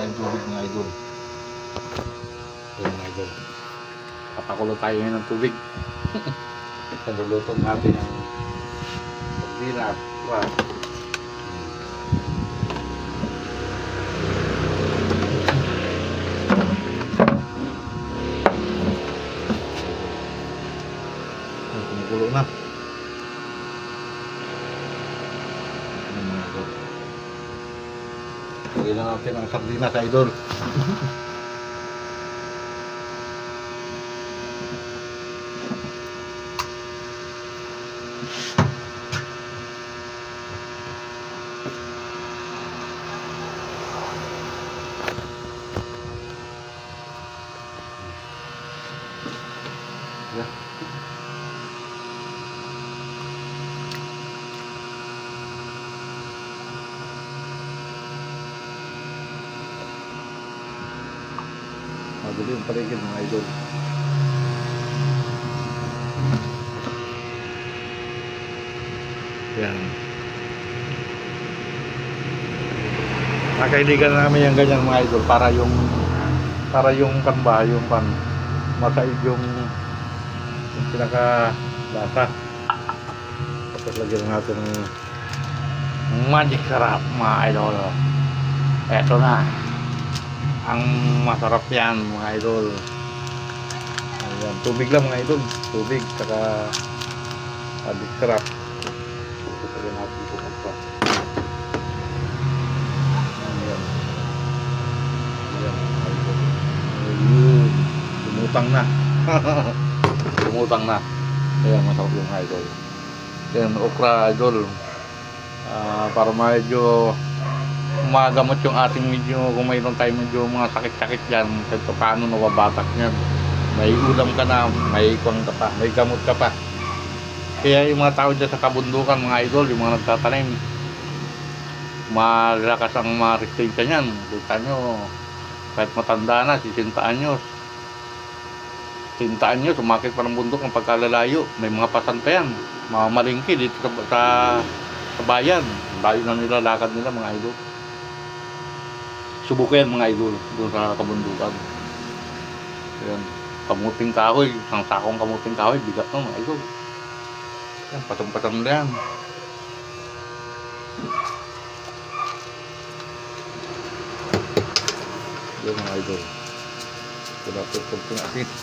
tayong tubig mga idol. Ayan mga idol. Papakulo tayo ngayon ng tubig. Naluluto natin ang pagdina. Wow. Kumukulo na. Lagyan na natin ang sardinas, idol. Yeah. Madali yung paligid mga idol. Yan. Nakaidigan namin yung ganyan mga idol para yung kanba, yung pan masaid yung pinaka lasa. Tapos lagyan natin ng magic sarap mga idol. Eto na ang masarap yan mga idol. Ayan, tubig lang mga idol, tubig saka magic sarap. Lagyan natin ito pa. Ayan. Ayan mga idol. Ayun, lumutang na. Lumutang na. Ayan, masarap yung idol. Ayan, okra idol. Para medyo magamot yung ating medyo, kung mayroon tayo medyo mga sakit-sakit dyan, kahit paano nawabatak nyan, may ulam ka na, may ikon ka pa, may gamot ka pa. Kaya yung mga tao dyan sa kabundukan mga idol, yung mga nagtatanim, malakas ang mga resistensya nyan. Kita nyo, kahit matanda na, 60 anyos, sumakit pa ng bundok ng pagkalalayo, may mga pasan pa yan, mga malingki dito sa bayan, layo na nila, lakad nila mga idol. Subukan mga idol doon sa kabundukan. Ayan, kamuting kahoy, isang sakong kamuting kahoy, bigat na mga idol. Ayan, patong-patong na yan. Ayan mga idol. Ito na ito, ito na ito.